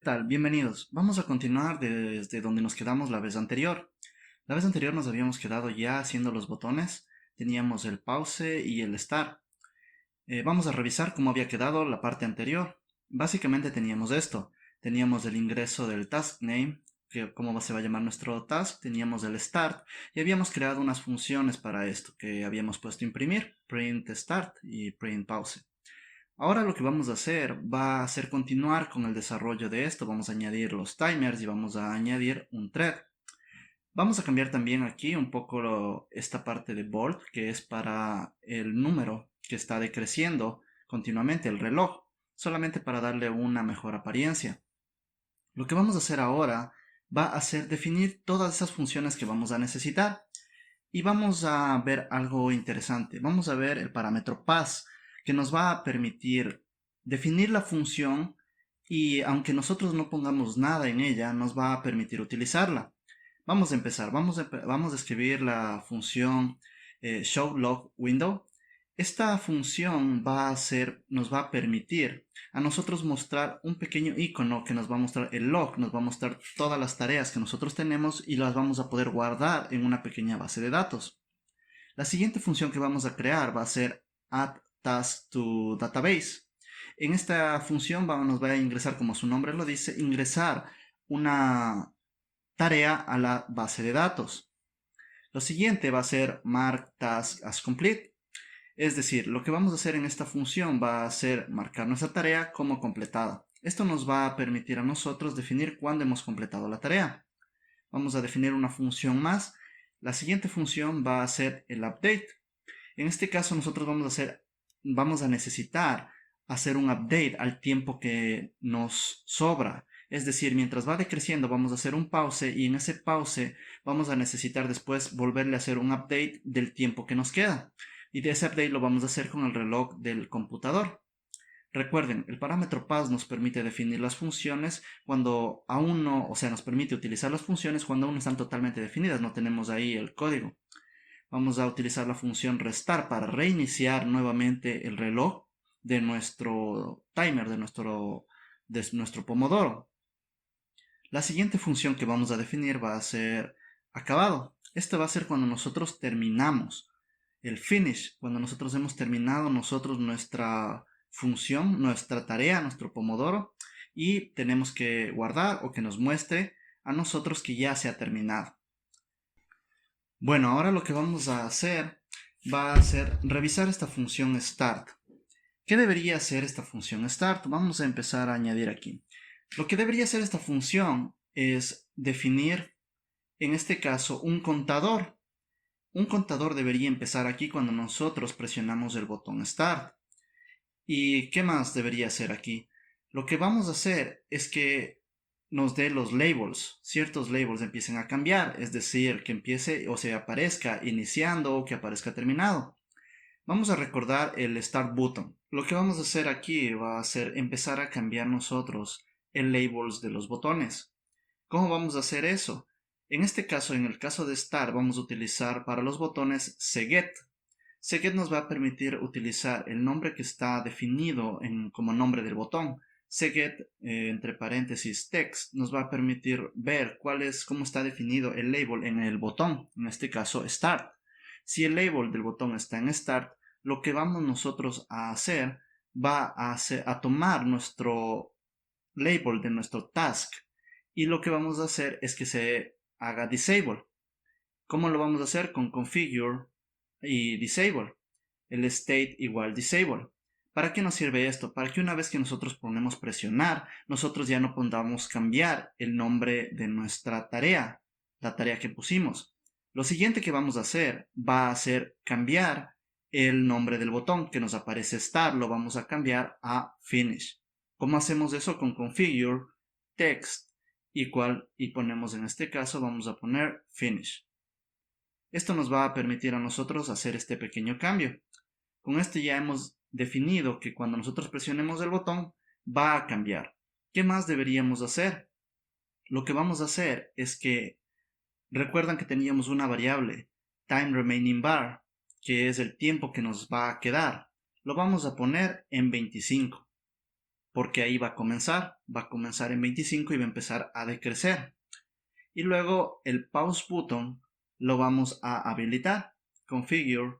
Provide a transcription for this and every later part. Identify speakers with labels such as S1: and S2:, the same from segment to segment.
S1: tal? Bienvenidos. Vamos a continuar desde donde nos quedamos la vez anterior. La vez anterior nos habíamos quedado ya haciendo los botones. Teníamos el pause y el start. Vamos a revisar cómo había quedado la parte anterior. Básicamente teníamos esto. Teníamos el ingreso del task name, que cómo se va a llamar nuestro task. Teníamos el start y habíamos creado unas funciones para esto que habíamos puesto imprimir, print start y print pause. Ahora lo que vamos a hacer va a ser continuar con el desarrollo de esto. Vamos a añadir los timers y vamos a añadir un thread. Vamos a cambiar también aquí un poco esta parte de bold, que es para el número que está decreciendo continuamente, el reloj, solamente para darle una mejor apariencia. Lo que vamos a hacer ahora va a ser definir todas esas funciones que vamos a necesitar. Y vamos a ver algo interesante. Vamos a ver el parámetro pass, que nos va a permitir definir la función y aunque nosotros no pongamos nada en ella, nos va a permitir utilizarla. Vamos a empezar. Vamos a escribir la función showLogWindow. Esta función nos va a permitir a nosotros mostrar un pequeño icono que nos va a mostrar el log, nos va a mostrar todas las tareas que nosotros tenemos y las vamos a poder guardar en una pequeña base de datos. La siguiente función que vamos a crear va a ser add task to database. En esta función nos va a ingresar, como su nombre lo dice, ingresar una tarea a la base de datos. Lo siguiente va a ser mark task as complete. Es decir, lo que vamos a hacer en esta función va a ser marcar nuestra tarea como completada. Esto nos va a permitir a nosotros definir cuándo hemos completado la tarea. Vamos a definir una función más. La siguiente función va a ser el update. En este caso nosotros vamos a necesitar hacer un update al tiempo que nos sobra. Es decir, mientras va decreciendo vamos a hacer un pause y en ese pause vamos a necesitar después volverle a hacer un update del tiempo que nos queda. Y de ese update lo vamos a hacer con el reloj del computador. Recuerden, el parámetro pass nos permite definir las funciones cuando aún no, o sea, nos permite utilizar las funciones cuando aún no están totalmente definidas, no tenemos ahí el código. Vamos a utilizar la función restar para reiniciar nuevamente el reloj de nuestro timer, de nuestro pomodoro. La siguiente función que vamos a definir va a ser acabado. Este va a ser cuando nosotros terminamos. El finish, cuando nosotros hemos terminado nuestra función, nuestra tarea, nuestro pomodoro, y tenemos que guardar o que nos muestre a nosotros que ya se ha terminado. Bueno, ahora lo que vamos a hacer va a ser revisar esta función start. ¿Qué debería hacer esta función start? Vamos a empezar a añadir aquí. Lo que debería hacer esta función es definir, en este caso, un contador. Un contador debería empezar aquí cuando nosotros presionamos el botón Start. ¿Y qué más debería hacer aquí? Lo que vamos a hacer es que nos dé los labels, ciertos labels empiecen a cambiar, es decir, que empiece o se aparezca iniciando o que aparezca terminado. Vamos a recordar el Start button. Lo que vamos a hacer aquí va a ser empezar a cambiar nosotros el labels de los botones. ¿Cómo vamos a hacer eso? En este caso, en el caso de Start, vamos a utilizar para los botones Cget. Cget nos va a permitir utilizar el nombre que está definido como nombre del botón. Cget, entre paréntesis, text, nos va a permitir ver cómo está definido el label en el botón, en este caso Start. Si el label del botón está en Start, lo que vamos nosotros a hacer a tomar nuestro label de nuestro task y lo que vamos a hacer es que se haga disable. ¿Cómo lo vamos a hacer? Con configure y disable. El state igual disable. ¿Para qué nos sirve esto? Para que una vez que nosotros ponemos presionar, nosotros ya no podamos cambiar el nombre de nuestra tarea, la tarea que pusimos. Lo siguiente que vamos a hacer va a ser cambiar el nombre del botón que nos aparece Start, lo vamos a cambiar a Finish. ¿Cómo hacemos eso? Con configure, text, y ponemos en este caso, vamos a poner Finish. Esto nos va a permitir a nosotros hacer este pequeño cambio. Con esto ya hemos definido que cuando nosotros presionemos el botón va a cambiar. ¿Qué más deberíamos hacer? Lo que vamos a hacer es que recuerdan que teníamos una variable time remaining bar, que es el tiempo que nos va a quedar. Lo vamos a poner en 25. porque ahí va a comenzar en 25 y va a empezar a decrecer. Y luego el pause button lo vamos a habilitar, configure,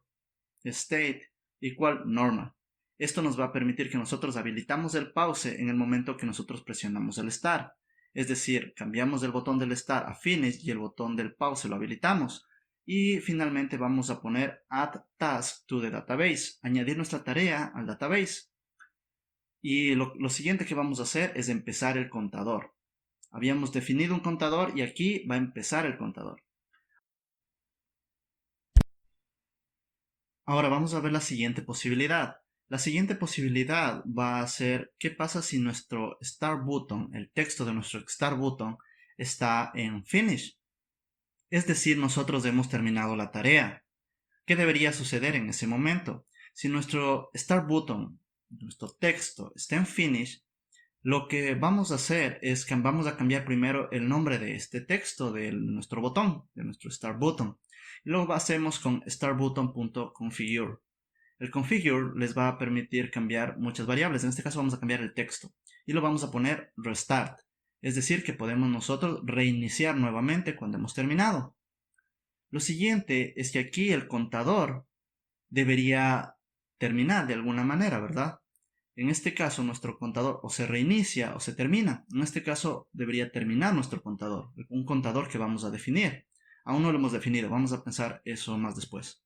S1: state, igual normal. Esto nos va a permitir que nosotros habilitamos el pause en el momento que nosotros presionamos el start. Es decir, cambiamos el botón del start a finish y el botón del pause lo habilitamos. Y finalmente vamos a poner add task to the database, añadir nuestra tarea al database. Y lo siguiente que vamos a hacer es empezar el contador. Habíamos definido un contador y aquí va a empezar el contador. Ahora vamos a ver la siguiente posibilidad. La siguiente posibilidad va a ser qué pasa si nuestro Start Button, el texto de nuestro Start Button, está en Finish. Es decir, nosotros hemos terminado la tarea. ¿Qué debería suceder en ese momento? Si nuestro Start Button, nuestro texto, está en Finish, lo que vamos a hacer es que vamos a cambiar primero el nombre de este texto de nuestro botón, de nuestro Start Button. Y luego hacemos con startButton.configure. El configure les va a permitir cambiar muchas variables. En este caso vamos a cambiar el texto y lo vamos a poner restart. Es decir, que podemos nosotros reiniciar nuevamente cuando hemos terminado. Lo siguiente es que aquí el contador debería terminar de alguna manera, ¿verdad? En este caso nuestro contador o se reinicia o se termina. En este caso debería terminar nuestro contador, un contador que vamos a definir. Aún no lo hemos definido, vamos a pensar eso más después.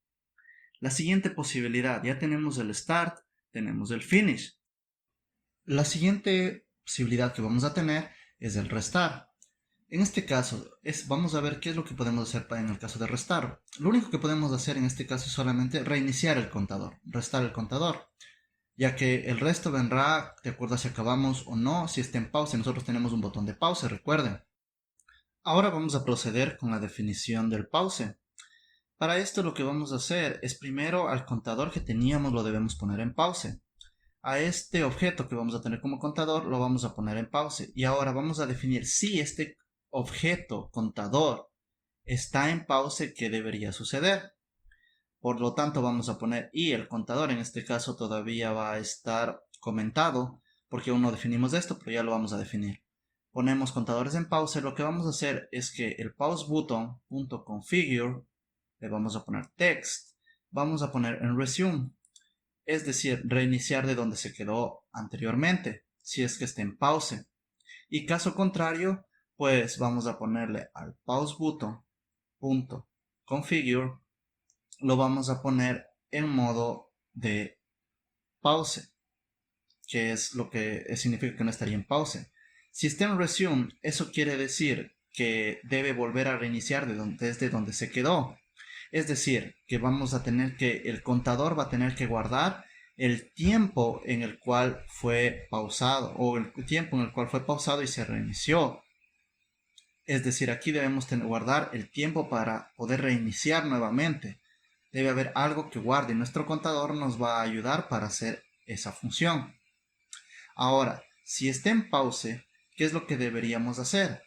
S1: La siguiente posibilidad, ya tenemos el start, tenemos el finish. La siguiente posibilidad que vamos a tener es el restart. En este caso, vamos a ver qué es lo que podemos hacer en el caso de restar. Lo único que podemos hacer en este caso es solamente reiniciar el contador, restar el contador, ya que el resto vendrá de acuerdo a si acabamos o no, si está en pausa. Nosotros tenemos un botón de pausa, recuerden. Ahora vamos a proceder con la definición del pause. Para esto lo que vamos a hacer es primero al contador que teníamos lo debemos poner en pause. A este objeto que vamos a tener como contador lo vamos a poner en pause. Y ahora vamos a definir si este objeto contador está en pause, ¿qué debería suceder? Por lo tanto vamos a poner y el contador en este caso todavía va a estar comentado porque aún no definimos esto, pero ya lo vamos a definir. Ponemos contadores en pause. Lo que vamos a hacer es que el pause button.configure le vamos a poner text, vamos a poner en resume, es decir, reiniciar de donde se quedó anteriormente, si es que está en pause. Y caso contrario, pues vamos a ponerle al pause button.configure, lo vamos a poner en modo de pause, que es lo que significa que no estaría en pause. Si está en resume, eso quiere decir que debe volver a reiniciar desde donde se quedó. Es decir, que vamos a tener que, el contador va a tener que guardar el tiempo en el cual fue pausado o el tiempo en el cual fue pausado y se reinició. Es decir, aquí debemos guardar el tiempo para poder reiniciar nuevamente. Debe haber algo que guarde y nuestro contador nos va a ayudar para hacer esa función. Ahora, si está en pause, ¿qué es lo que deberíamos hacer?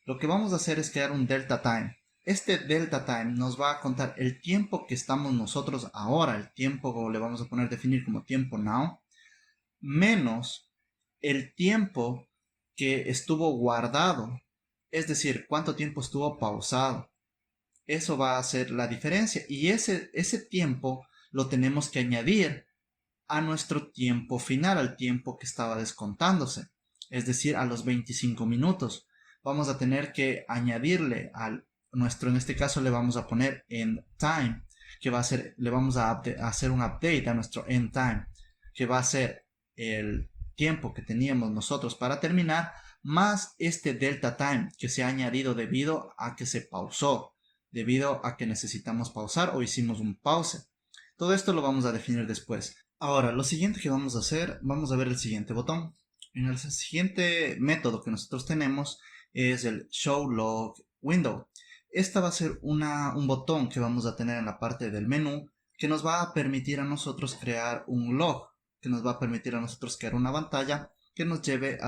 S1: Lo que vamos a hacer es crear un delta time. Este delta time nos va a contar el tiempo que estamos nosotros ahora, el tiempo le vamos a poner definir como tiempo now, menos el tiempo que estuvo guardado, es decir, cuánto tiempo estuvo pausado. Eso va a ser la diferencia y ese tiempo lo tenemos que añadir a nuestro tiempo final, al tiempo que estaba descontándose, es decir, a los 25 minutos. Vamos a tener que añadirle en este caso le vamos a poner end time, que va a ser, le vamos a hacer un update a nuestro end time, que va a ser el tiempo que teníamos nosotros para terminar, más este delta time que se ha añadido debido a que se pausó, debido a que necesitamos pausar o hicimos un pause. Todo esto lo vamos a definir después. Ahora, lo siguiente que vamos a hacer, vamos a ver el siguiente botón. En el siguiente método que nosotros tenemos es el Show Log Window. Esta va a ser un botón que vamos a tener en la parte del menú que nos va a permitir a nosotros crear un log, que nos va a permitir a nosotros crear una pantalla que nos lleve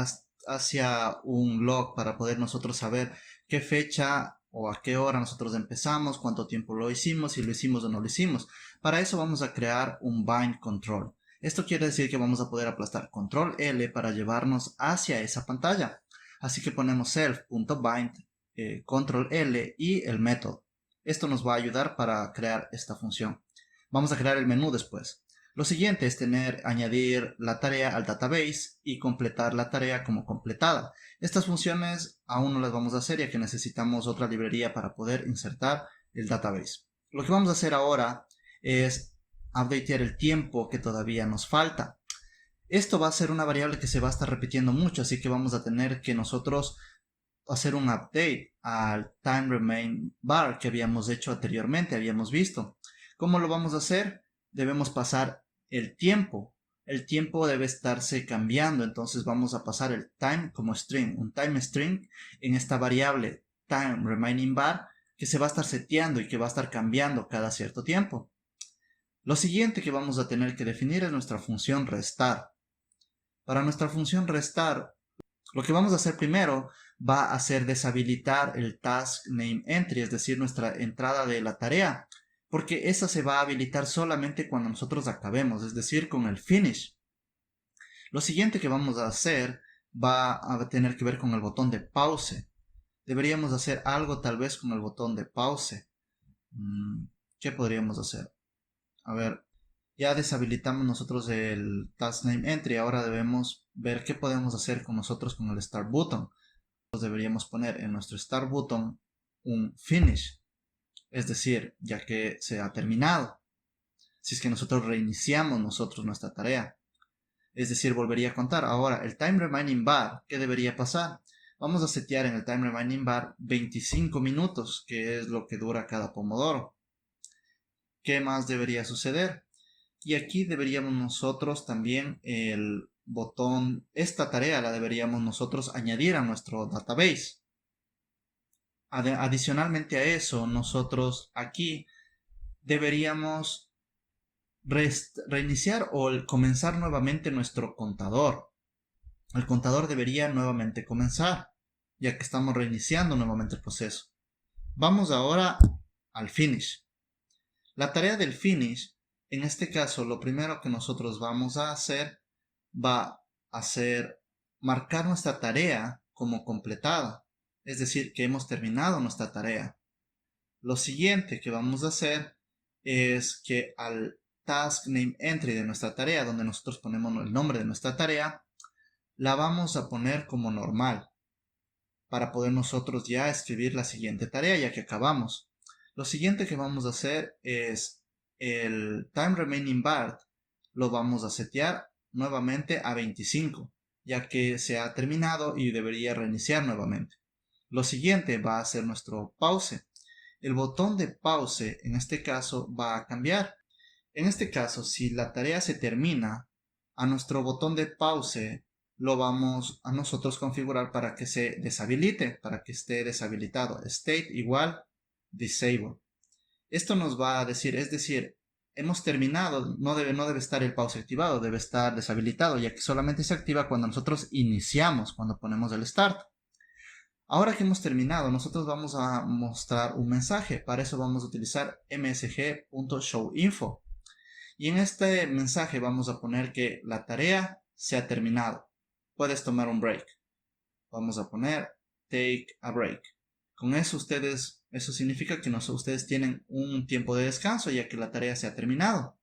S1: hacia un log para poder nosotros saber qué fecha o a qué hora nosotros empezamos, cuánto tiempo lo hicimos, si lo hicimos o no lo hicimos. Para eso vamos a crear un bind control. Esto quiere decir que vamos a poder aplastar control L para llevarnos hacia esa pantalla. Así que ponemos self.bind, control L y el método. Esto nos va a ayudar para crear esta función. Vamos a crear el menú después. Lo siguiente es añadir la tarea al database y completar la tarea como completada. Estas funciones aún no las vamos a hacer ya que necesitamos otra librería para poder insertar el database. Lo que vamos a hacer ahora es updatear el tiempo que todavía nos falta. Esto va a ser una variable que se va a estar repitiendo mucho, así que vamos a tener que nosotros hacer un update al time remain bar que habíamos hecho anteriormente, habíamos visto. ¿Cómo lo vamos a hacer? Debemos pasar el tiempo. El tiempo debe estarse cambiando, entonces vamos a pasar el time como string, un time string en esta variable time remaining bar que se va a estar seteando y que va a estar cambiando cada cierto tiempo. Lo siguiente que vamos a tener que definir es nuestra función restar. Para nuestra función restar, lo que vamos a hacer primero va a ser deshabilitar el task name entry, es decir, nuestra entrada de la tarea, porque esa se va a habilitar solamente cuando nosotros acabemos, es decir, con el finish. Lo siguiente que vamos a hacer va a tener que ver con el botón de pause. Deberíamos hacer algo tal vez con el botón de pause. ¿Qué podríamos hacer? A ver, ya deshabilitamos nosotros el task name entry. Ahora debemos ver qué podemos hacer con nosotros con el start button. Deberíamos poner en nuestro start button un finish, es decir, ya que se ha terminado. Si es que nosotros reiniciamos nuestra tarea, es decir, volvería a contar. Ahora, el time remaining bar, ¿qué debería pasar? Vamos a setear en el time remaining bar 25 minutos, que es lo que dura cada pomodoro. ¿Qué más debería suceder? Y aquí deberíamos nosotros también el botón, esta tarea la deberíamos nosotros añadir a nuestro database. Adicionalmente a eso, nosotros aquí deberíamos reiniciar o comenzar nuevamente nuestro contador. El contador debería nuevamente comenzar, ya que estamos reiniciando nuevamente el proceso. Vamos ahora al finish. La tarea del finish, en este caso, lo primero que nosotros vamos a hacer va a ser marcar nuestra tarea como completada, es decir, que hemos terminado nuestra tarea. Lo siguiente que vamos a hacer es que al task name entry de nuestra tarea, donde nosotros ponemos el nombre de nuestra tarea, la vamos a poner como normal para poder nosotros ya escribir la siguiente tarea ya que acabamos. Lo siguiente que vamos a hacer es el time remaining bar lo vamos a setear nuevamente a 25 ya que se ha terminado y debería reiniciar nuevamente. Lo siguiente va a ser nuestro pause. El botón de pause en este caso va a cambiar. En este caso, si la tarea se termina, a nuestro botón de pause lo vamos a nosotros configurar para que se deshabilite, para que esté deshabilitado. State igual disable. Esto nos va a decir, es decir, hemos terminado, no debe estar el pause activado, debe estar deshabilitado, ya que solamente se activa cuando nosotros iniciamos, cuando ponemos el start. Ahora que hemos terminado, nosotros vamos a mostrar un mensaje. Para eso vamos a utilizar msg.showInfo. Y en este mensaje vamos a poner que la tarea se ha terminado. Puedes tomar un break. Vamos a poner take a break. Con eso eso significa que ustedes tienen un tiempo de descanso ya que la tarea se ha terminado.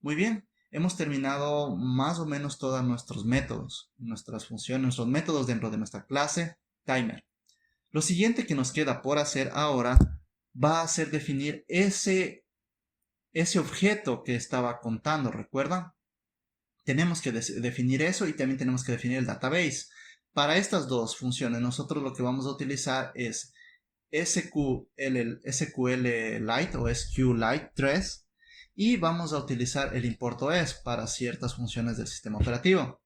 S1: Muy bien, hemos terminado más o menos todos nuestros métodos, nuestras funciones, nuestros métodos dentro de nuestra clase timer. Lo siguiente que nos queda por hacer ahora va a ser definir ese objeto que estaba contando, ¿recuerdan? Tenemos que definir eso y también tenemos que definir el database. Para estas dos funciones nosotros lo que vamos a utilizar es SQLite o SQLite 3 y vamos a utilizar el importo es para ciertas funciones del sistema operativo.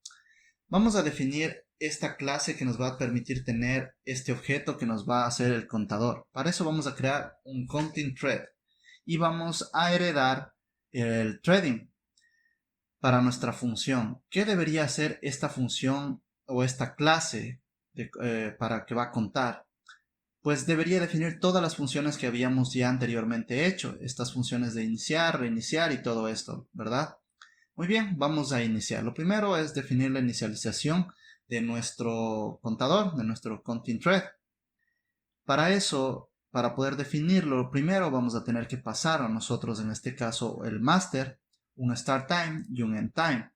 S1: Vamos a definir esta clase que nos va a permitir tener este objeto que nos va a hacer el contador. Para eso vamos a crear un counting thread y vamos a heredar el threading para nuestra función. ¿Qué debería hacer esta función o esta clase para que va a contar? Pues debería definir todas las funciones que habíamos ya anteriormente hecho. Estas funciones de iniciar, reiniciar y todo esto, ¿verdad? Muy bien, vamos a iniciar. Lo primero es definir la inicialización de nuestro contador, de nuestro counting thread. Para eso, para poder definirlo, primero vamos a tener que pasar a nosotros, en este caso, el master, un start time y un end time.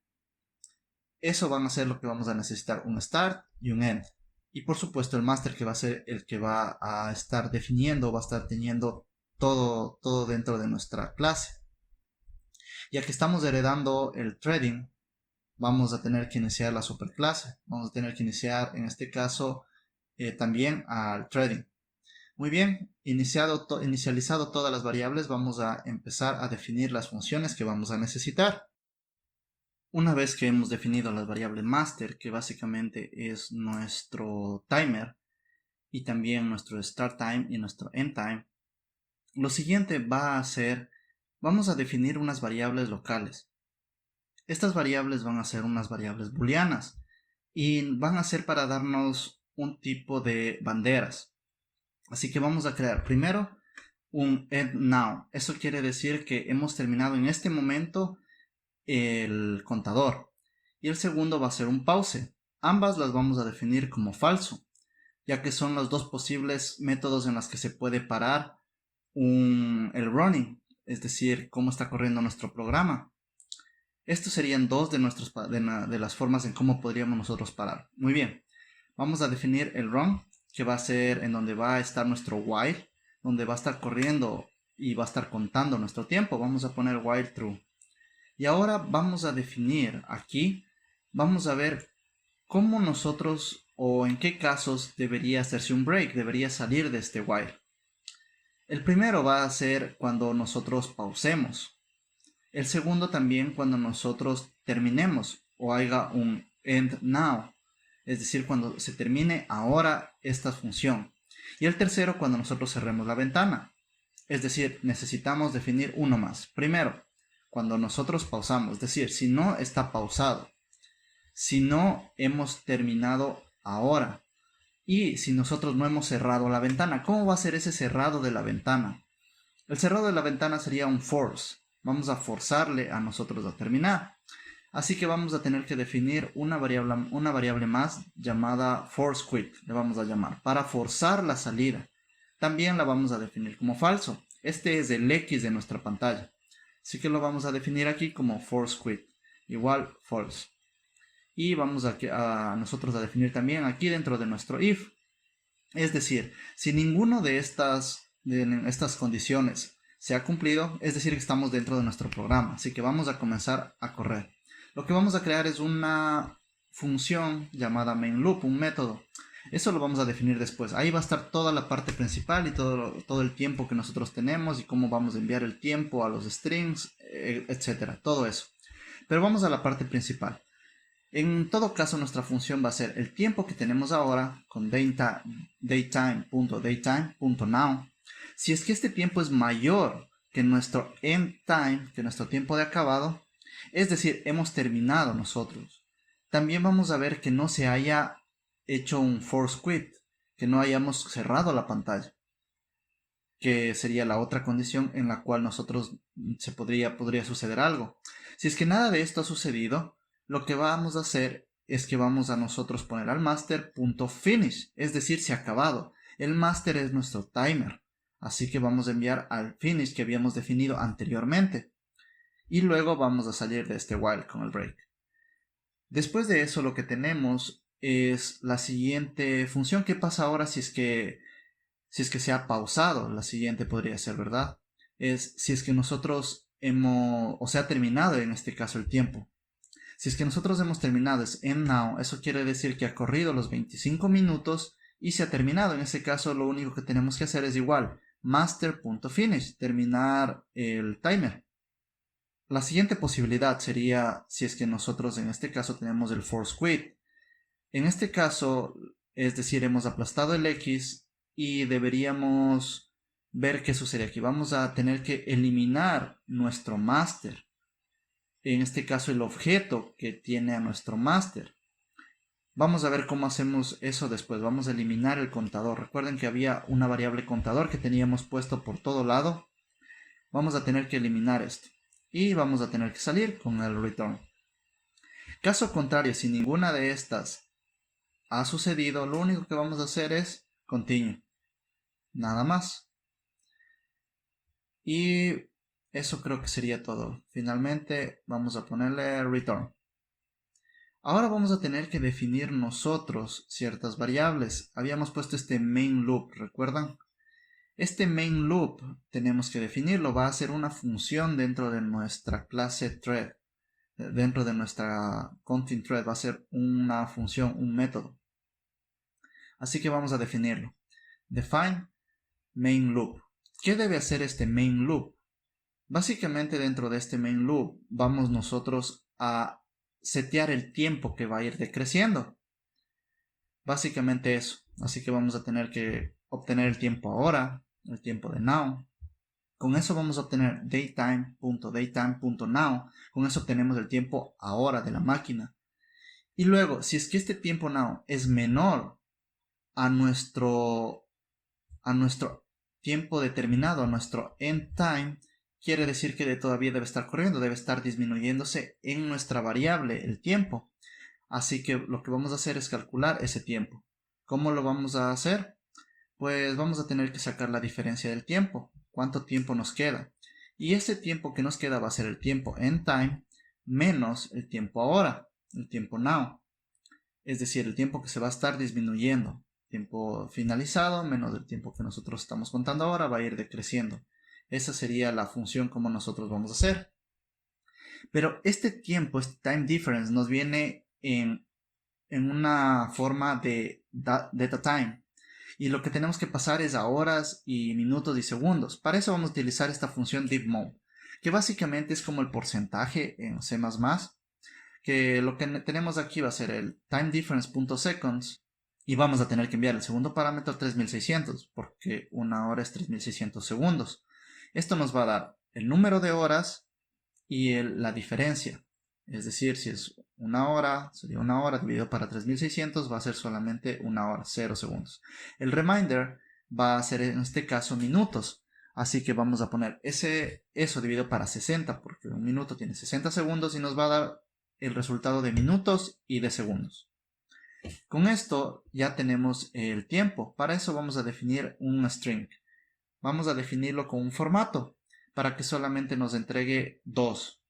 S1: Eso van a ser lo que vamos a necesitar, un start y un end. Y por supuesto el master, que va a ser el que va a estar definiendo, va a estar teniendo todo dentro de nuestra clase. Ya que estamos heredando el threading, vamos a tener que iniciar la superclase. Vamos a tener que iniciar, en este caso, también al threading. Muy bien, inicializado todas las variables, vamos a empezar a definir las funciones que vamos a necesitar. Una vez que hemos definido las variables master, que básicamente es nuestro timer y también nuestro start time y nuestro end time, lo siguiente va a ser, vamos a definir unas variables locales. Estas variables van a ser unas variables booleanas y van a ser para darnos un tipo de banderas. Así que vamos a crear primero un end now. Eso quiere decir que hemos terminado en este momento el contador. Y el segundo va a ser un pause. Ambas las vamos a definir como falso, ya que son los dos posibles métodos en los que se puede parar el running, es decir, cómo está corriendo nuestro programa. Estos serían dos de las formas en cómo podríamos nosotros parar. Muy bien, vamos a definir el run, que va a ser en donde va a estar nuestro while, donde va a estar corriendo y va a estar contando nuestro tiempo. Vamos a poner while true. Y ahora vamos a definir aquí, vamos a ver cómo nosotros o en qué casos debería hacerse un break, debería salir de este while. El primero va a ser cuando nosotros pausemos. El segundo también cuando nosotros terminemos o haya un end now, es decir, cuando se termine ahora esta función. Y el tercero cuando nosotros cerremos la ventana, es decir, necesitamos definir uno más. Primero, cuando nosotros pausamos, es decir, si no está pausado, si no hemos terminado ahora y si nosotros no hemos cerrado la ventana. ¿Cómo va a ser ese cerrado de la ventana? El cerrado de la ventana sería un force. Vamos a forzarle a nosotros a terminar. Así que vamos a tener que definir una variable más llamada force quit, le vamos a llamar, para forzar la salida. También la vamos a definir como falso. Este es el X de nuestra pantalla. Así que lo vamos a definir aquí como force quit, igual false. Y vamos a nosotros a definir también aquí dentro de nuestro if. Es decir, si ninguno de estas condiciones se ha cumplido, es decir, que estamos dentro de nuestro programa. Así que vamos a comenzar a correr. Lo que vamos a crear es una función llamada main loop, un método. Eso lo vamos a definir después. Ahí va a estar toda la parte principal y todo el tiempo que nosotros tenemos y cómo vamos a enviar el tiempo a los strings, etcétera. Todo eso. Pero vamos a la parte principal. En todo caso, nuestra función va a ser el tiempo que tenemos ahora con datetime.datetime.now. Si es que este tiempo es mayor que nuestro end time, que nuestro tiempo de acabado, es decir, hemos terminado nosotros. También vamos a ver que no se haya hecho un force quit, que no hayamos cerrado la pantalla, que sería la otra condición en la cual nosotros podría suceder algo. Si es que nada de esto ha sucedido, lo que vamos a hacer es que vamos a nosotros poner al master.finish, es decir, se ha acabado. El master es nuestro timer, así que vamos a enviar al finish que habíamos definido anteriormente. Y luego vamos a salir de este while con el break. Después de eso lo que tenemos es la siguiente función. ¿Qué pasa ahora si es que se ha pausado? La siguiente podría ser, ¿verdad? Es si es que nosotros se ha terminado en este caso el tiempo. Si es que nosotros hemos terminado es end now, eso quiere decir que ha corrido los 25 minutos y se ha terminado. En este caso lo único que tenemos que hacer es igual, master.finish, terminar el timer. La siguiente posibilidad sería si es que nosotros en este caso tenemos el force quit. En este caso, es decir, hemos aplastado el X y deberíamos ver qué sucede aquí. Vamos a tener que eliminar nuestro master. En este caso el objeto que tiene a nuestro master. Vamos a ver cómo hacemos eso después. Vamos a eliminar el contador. Recuerden que había una variable contador que teníamos puesto por todo lado. Vamos a tener que eliminar esto. y vamos a tener que salir con el return. Caso contrario, si ninguna de estas ha sucedido, lo único que vamos a hacer es continue, nada más. Y eso creo que sería todo. Finalmente vamos a ponerle return. Ahora vamos a tener que definir nosotros ciertas variables. Habíamos puesto este main loop, ¿recuerdan? Este main loop tenemos que definirlo. Va a ser una función dentro de nuestra clase thread. Dentro de nuestra content thread va a ser una función, un método. Así que vamos a definirlo. Define main loop. ¿Qué debe hacer este main loop? Básicamente dentro de este main loop vamos nosotros a setear el tiempo que va a ir decreciendo. Básicamente eso. Así que vamos a tener que obtener el tiempo ahora, el tiempo de now. Con eso vamos a obtener datetime.datetime.now. Con eso obtenemos el tiempo ahora de la máquina. Y luego, si es que este tiempo now es menor a nuestro tiempo determinado, a nuestro end time, quiere decir que todavía debe estar corriendo, debe estar disminuyéndose en nuestra variable el tiempo. Así que lo que vamos a hacer es calcular ese tiempo. ¿Cómo lo vamos a hacer? Pues vamos a tener que sacar la diferencia del tiempo. ¿Cuánto tiempo nos queda? Y ese tiempo que nos queda va a ser el tiempo end time menos el tiempo ahora, el tiempo now. Es decir, el tiempo que se va a estar disminuyendo. Tiempo finalizado menos el tiempo que nosotros estamos contando ahora va a ir decreciendo. Esa sería la función como nosotros vamos a hacer. Pero este tiempo, este time difference, nos viene en una forma de data time. Y lo que tenemos que pasar es a horas y minutos y segundos. Para eso vamos a utilizar esta función dipmode, que básicamente es como el porcentaje en C++, que lo que tenemos aquí va a ser el time difference.seconds y vamos a tener que enviar el segundo parámetro 3600 porque una hora es 3600 segundos. Esto nos va a dar el número de horas y la diferencia. Es decir, si es una hora, sería una hora dividido para 3600, va a ser solamente una hora, 0 segundos. El reminder va a ser en este caso minutos. Así que vamos a poner eso dividido para 60, porque un minuto tiene 60 segundos y nos va a dar el resultado de minutos y de segundos. Con esto ya tenemos el tiempo. Para eso vamos a definir un string. Vamos a definirlo con un formato para que solamente nos entregue dos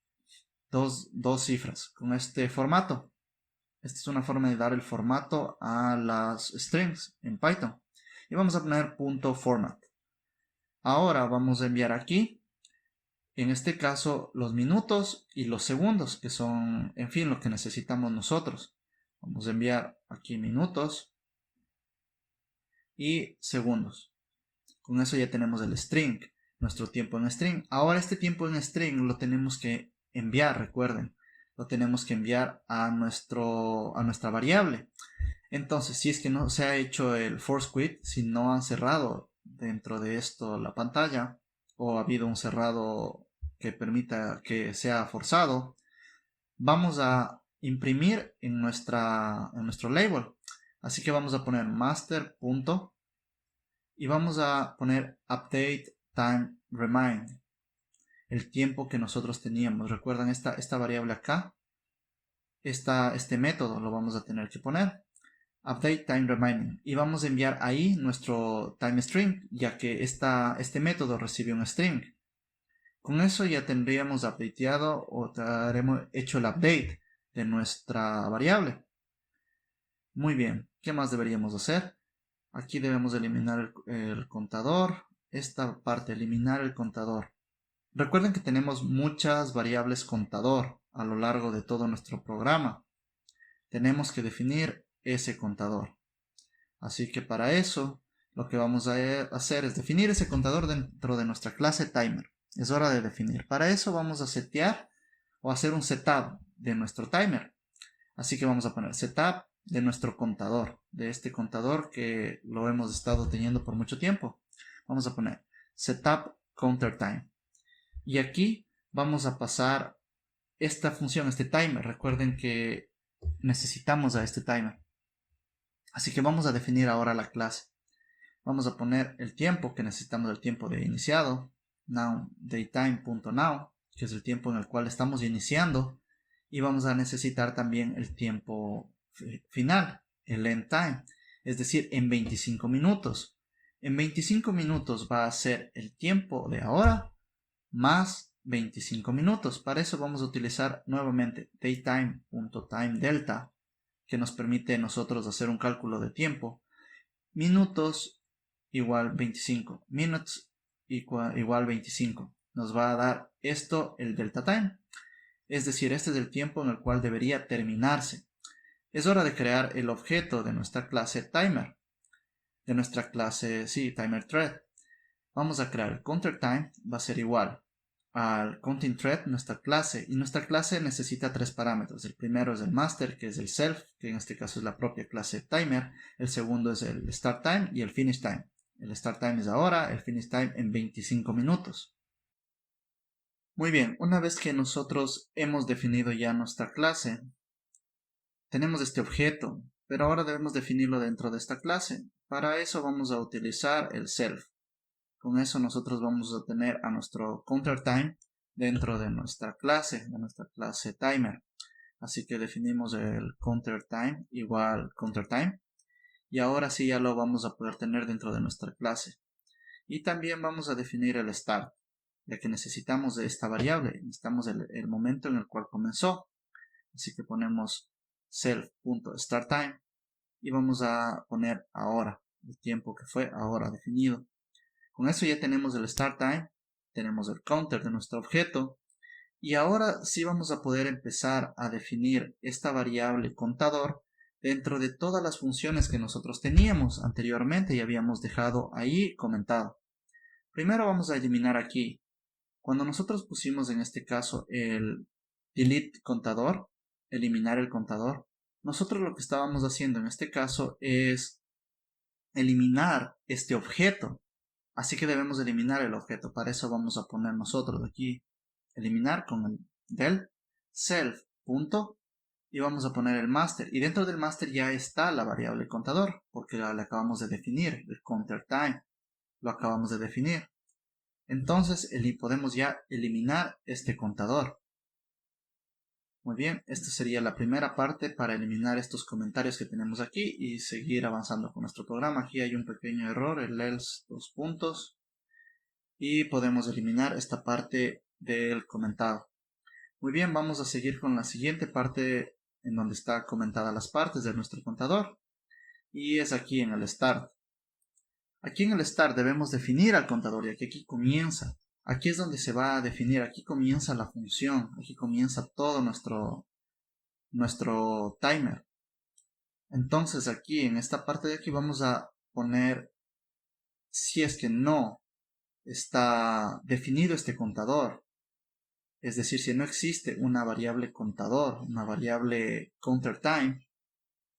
S1: cifras con este formato. Esta es una forma de dar el formato a las strings en Python. Y vamos a poner .format. Ahora vamos a enviar aquí, en este caso, los minutos y los segundos, que son, en fin, lo que necesitamos nosotros. Vamos a enviar aquí minutos y segundos. Con eso ya tenemos el string, nuestro tiempo en string. Ahora este tiempo en string lo tenemos que enviar, recuerden. Lo tenemos que enviar a nuestra variable. Entonces, si es que no se ha hecho el force quit, si no han cerrado dentro de esto la pantalla, o ha habido un cerrado que permita que sea forzado, vamos a imprimir en nuestro label. Así que vamos a poner master. Y vamos a poner update time remind, el tiempo que nosotros teníamos. Recuerdan esta variable acá, este método lo vamos a tener que poner update time reminding y vamos a enviar ahí nuestro time string, ya que este método recibe un string. Con eso ya tendríamos updateado o habremos hecho el update de nuestra variable. Muy bien, ¿qué más deberíamos hacer? Aquí debemos eliminar el contador. Esta parte, eliminar el contador. Recuerden que tenemos muchas variables contador a lo largo de todo nuestro programa. Tenemos que definir ese contador. Así que para eso, lo que vamos a hacer es definir ese contador dentro de nuestra clase timer. Es hora de definir. Para eso vamos a setear o hacer un setup de nuestro timer. Así que vamos a poner setup de nuestro contador, de este contador que lo hemos estado teniendo por mucho tiempo. Vamos a poner setup counter time. Y aquí vamos a pasar esta función, este timer. Recuerden que necesitamos a este timer. Así que vamos a definir ahora la clase. Vamos a poner el tiempo que necesitamos, el tiempo de iniciado, now datetime.now, que es el tiempo en el cual estamos iniciando, y vamos a necesitar también el tiempo final, el end time, es decir, en 25 minutos. En 25 minutos va a ser el tiempo de ahora más 25 minutos. Para eso vamos a utilizar nuevamente datetime.timeDelta, que nos permite nosotros hacer un cálculo de tiempo. Minutos igual 25. Minutes igual 25. Nos va a dar esto el delta time. Es decir, este es el tiempo en el cual debería terminarse. Es hora de crear el objeto de nuestra clase timer. De nuestra clase, sí, timer thread. Vamos a crear el counter time. Va a ser igual al counting thread, nuestra clase. Y nuestra clase necesita tres parámetros. El primero es el master, que es el self, que en este caso es la propia clase timer. El segundo es el start time y el finish time. El start time es ahora, el finish time en 25 minutos. Muy bien, una vez que nosotros hemos definido ya nuestra clase, tenemos este objeto, pero ahora debemos definirlo dentro de esta clase. Para eso vamos a utilizar el self. Con eso nosotros vamos a tener a nuestro counter time dentro de nuestra clase timer. Así que definimos el counter time igual counter time. Y ahora sí ya lo vamos a poder tener dentro de nuestra clase. Y también vamos a definir el start, ya que necesitamos de esta variable, necesitamos el momento en el cual comenzó. Así que ponemos self.startTime y vamos a poner ahora, el tiempo que fue ahora definido. Con eso ya tenemos el start time, tenemos el counter de nuestro objeto y ahora sí vamos a poder empezar a definir esta variable contador dentro de todas las funciones que nosotros teníamos anteriormente y habíamos dejado ahí comentado. Primero vamos a eliminar aquí. Cuando nosotros pusimos en este caso el delete contador, eliminar el contador, nosotros lo que estábamos haciendo en este caso es eliminar este objeto. Así que debemos eliminar el objeto. Para eso vamos a poner nosotros aquí eliminar con el del self punto y vamos a poner el master. Y dentro del master ya está la variable contador porque la acabamos de definir, el counter time lo acabamos de definir. Entonces podemos ya eliminar este contador. Muy bien, esta sería la primera parte para eliminar estos comentarios que tenemos aquí y seguir avanzando con nuestro programa. Aquí hay un pequeño error, el else dos puntos, y podemos eliminar esta parte del comentado. Muy bien, vamos a seguir con la siguiente parte en donde está comentadas las partes de nuestro contador y es aquí en el start. Aquí en el start debemos definir al contador y aquí comienza. Aquí es donde se va a definir, aquí comienza la función, aquí comienza todo nuestro timer. Entonces aquí en esta parte de aquí vamos a poner si es que no está definido este contador. Es decir, si no existe una variable contador, una variable counter time,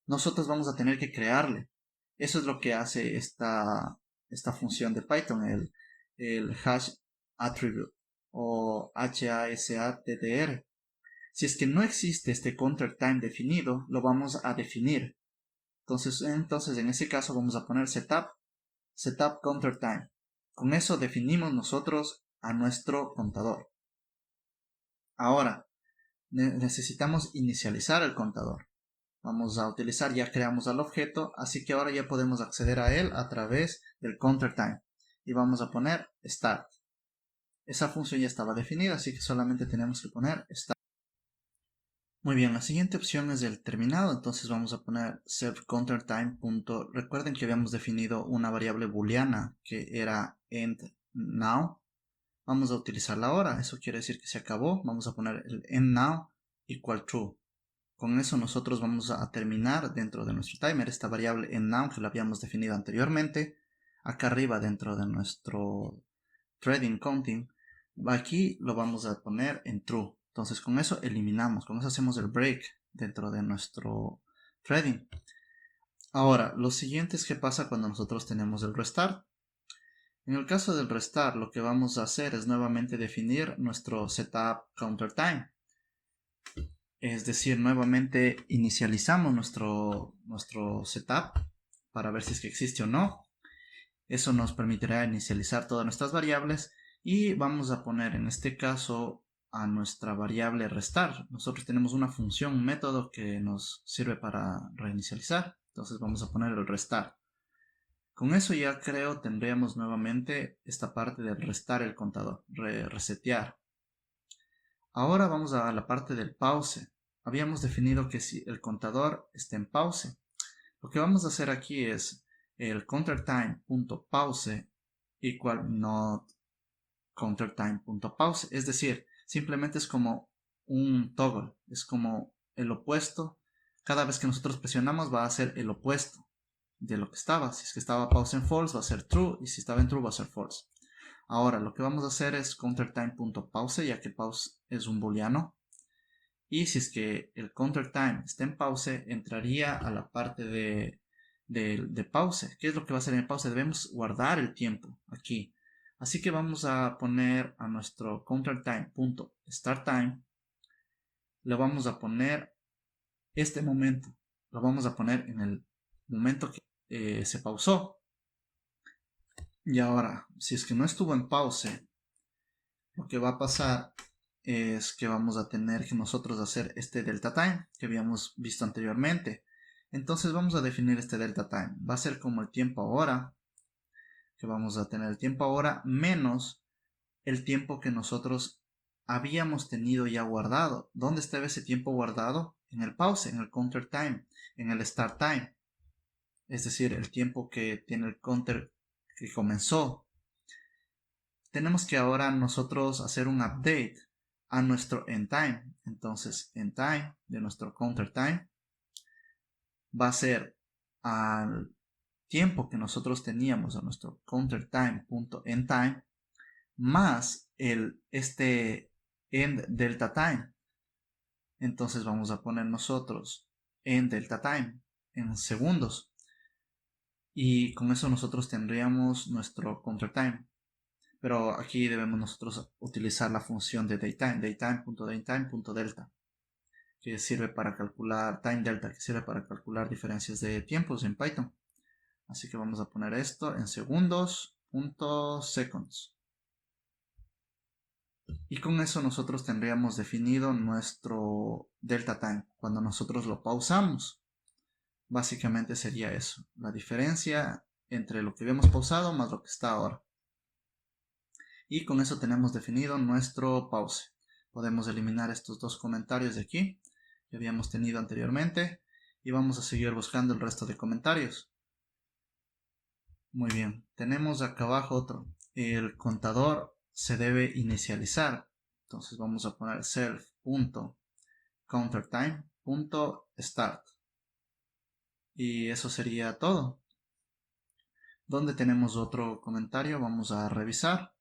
S1: nosotros vamos a tener que crearle. Eso es lo que hace esta función de Python, el hash attribute o HASATTR. Si es que no existe este counter time definido, lo vamos a definir. Entonces en ese caso vamos a poner setup counter time. Con eso definimos nosotros a nuestro contador. Ahora, necesitamos inicializar el contador. Vamos a utilizar, ya creamos al objeto, así que ahora ya podemos acceder a él a través del counter time. Y vamos a poner start. Esa función ya estaba definida, así que solamente tenemos que poner start. Muy bien, la siguiente opción es el terminado, entonces vamos a poner self_counterTime. Recuerden que habíamos definido una variable booleana que era end now. Vamos a utilizarla ahora, eso quiere decir que se acabó. Vamos a poner el end now equal true. Con eso nosotros vamos a terminar dentro de nuestro timer esta variable endNow que la habíamos definido anteriormente. Acá arriba dentro de nuestro threading counting, aquí lo vamos a poner en true. Entonces con eso eliminamos, con eso hacemos el break dentro de nuestro threading. Ahora, lo siguiente es qué pasa cuando nosotros tenemos el restart. En el caso del restart, lo que vamos a hacer es nuevamente definir nuestro setup counter time. Es decir, nuevamente inicializamos nuestro setup para ver si es que existe o no. Eso nos permitirá inicializar todas nuestras variables y vamos a poner en este caso a nuestra variable restar. Nosotros tenemos una función, un método que nos sirve para reinicializar. Entonces vamos a poner el restar. Con eso ya creo tendríamos nuevamente esta parte del restar el contador, resetear. Ahora vamos a la parte del pause. Habíamos definido que si el contador está en pause, lo que vamos a hacer aquí es el countertime.pause equal not countertime.pause. Es decir, simplemente es como un toggle, es como el opuesto. Cada vez que nosotros presionamos va a ser el opuesto de lo que estaba. Si es que estaba pause en false va a ser true y si estaba en true va a ser false. Ahora lo que vamos a hacer es countertime.pause, ya que pause es un booleano. Y si es que el countertime está en pause, entraría a la parte de pause. ¿Qué es lo que va a hacer en pause? Debemos guardar el tiempo aquí. Así que vamos a poner a nuestro countertime.startTime. Le vamos a poner este momento. Lo vamos a poner en el momento que se pausó. Y ahora, si es que no estuvo en pause, lo que va a pasar es que vamos a tener que nosotros hacer este delta time que habíamos visto anteriormente. Entonces vamos a definir este delta time. Va a ser como el tiempo ahora, que vamos a tener el tiempo ahora menos el tiempo que nosotros habíamos tenido ya guardado. ¿Dónde estaba ese tiempo guardado? En el pause, en el counter time, en el start time. Es decir, el tiempo que tiene el counter que comenzó. Tenemos que ahora nosotros hacer un update a nuestro end time. Entonces, end time de nuestro counter time va a ser al tiempo que nosotros teníamos a nuestro counter time.end time más este end delta time. Entonces vamos a poner nosotros end delta time en segundos y con eso nosotros tendríamos nuestro counter time. Pero aquí debemos nosotros utilizar la función de datetime.delta, que sirve para calcular time delta, que sirve para calcular diferencias de tiempos en Python. Así que vamos a poner esto en segundos, .seconds. Y con eso nosotros tendríamos definido nuestro delta time. Cuando nosotros lo pausamos, básicamente sería eso, la diferencia entre lo que habíamos pausado más lo que está ahora. Y con eso tenemos definido nuestro pause. Podemos eliminar estos dos comentarios de aquí que habíamos tenido anteriormente y vamos a seguir buscando el resto de comentarios. Muy bien, tenemos acá abajo otro. El contador se debe inicializar. Entonces vamos a poner self.countertime.start y eso sería todo. Donde tenemos otro comentario, vamos a revisar.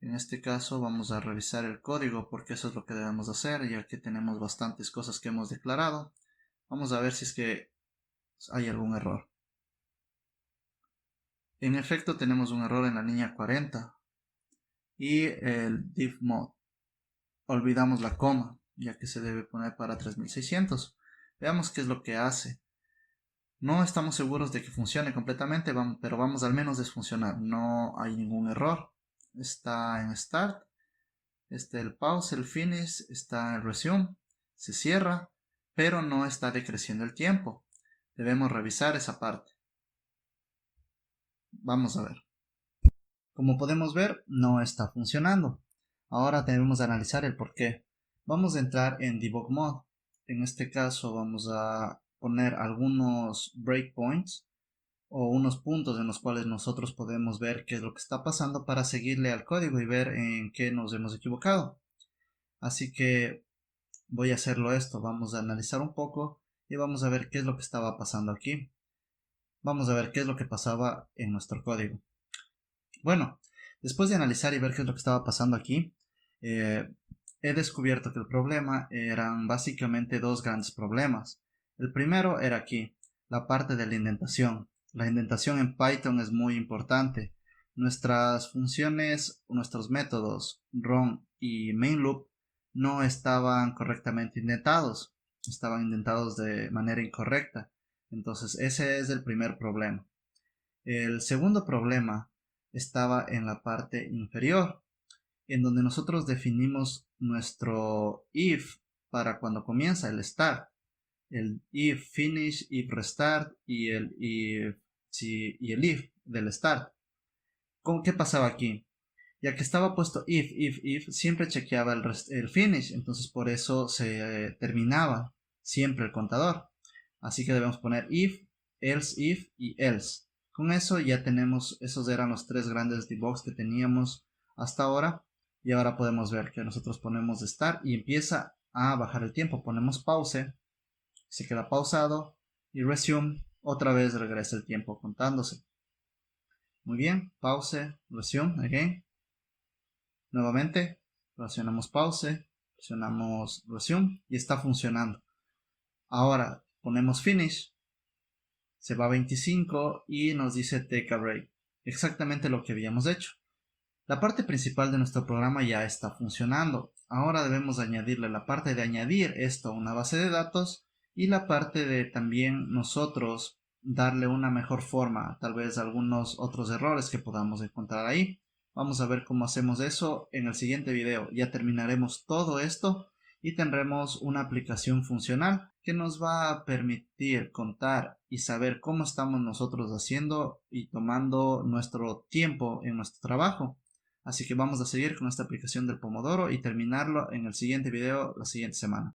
S1: En este caso vamos a revisar el código porque eso es lo que debemos hacer, ya que tenemos bastantes cosas que hemos declarado. Vamos a ver si es que hay algún error. En efecto tenemos un error en la línea 40 y el div mod. Olvidamos la coma, ya que se debe poner para 3600. Veamos qué es lo que hace. No estamos seguros de que funcione completamente, pero vamos al menos a desfuncionar. No hay ningún error. Está en start. Está el pause, el finish, está el resume, se cierra, pero no está decreciendo el tiempo. Debemos revisar esa parte. Vamos a ver. Como podemos ver, no está funcionando. Ahora debemos analizar el por qué. Vamos a entrar en Debug Mode. En este caso vamos a poner algunos breakpoints o unos puntos en los cuales nosotros podemos ver qué es lo que está pasando para seguirle al código y ver en qué nos hemos equivocado. Así que voy a hacerlo esto, vamos a analizar un poco y vamos a ver qué es lo que estaba pasando aquí. Vamos a ver qué es lo que pasaba en nuestro código. Bueno, después de analizar y ver qué es lo que estaba pasando aquí, he descubierto que el problema eran básicamente dos grandes problemas. El primero era aquí, la parte de la indentación. La indentación en Python es muy importante. Nuestras funciones, nuestros métodos run y main loop no estaban correctamente indentados. Estaban indentados de manera incorrecta. Entonces ese es el primer problema. El segundo problema estaba en la parte inferior. en donde nosotros definimos nuestro if para cuando comienza el start, el if finish, if restart y el if, sí, y el if del start. ¿Qué pasaba aquí? Ya que estaba puesto if, siempre chequeaba el finish, entonces por eso se terminaba siempre el contador. Así que debemos poner if y else. Con eso ya tenemos, esos eran los tres grandes debugs que teníamos hasta ahora. Y ahora podemos ver que nosotros ponemos start y empieza a bajar el tiempo. Ponemos pause, se queda pausado y resume, otra vez regresa el tiempo contándose. Muy bien, pause, resume, again. Nuevamente, presionamos pause, presionamos resume y está funcionando. Ahora ponemos finish, se va a 25 y nos dice take a break. Exactamente lo que habíamos hecho. La parte principal de nuestro programa ya está funcionando. Ahora debemos añadirle la parte de añadir esto a una base de datos y la parte de también nosotros darle una mejor forma, tal vez algunos otros errores que podamos encontrar ahí. Vamos a ver cómo hacemos eso en el siguiente video. Ya terminaremos todo esto y tendremos una aplicación funcional que nos va a permitir contar y saber cómo estamos nosotros haciendo y tomando nuestro tiempo en nuestro trabajo. Así que vamos a seguir con esta aplicación del Pomodoro y terminarlo en el siguiente video la siguiente semana.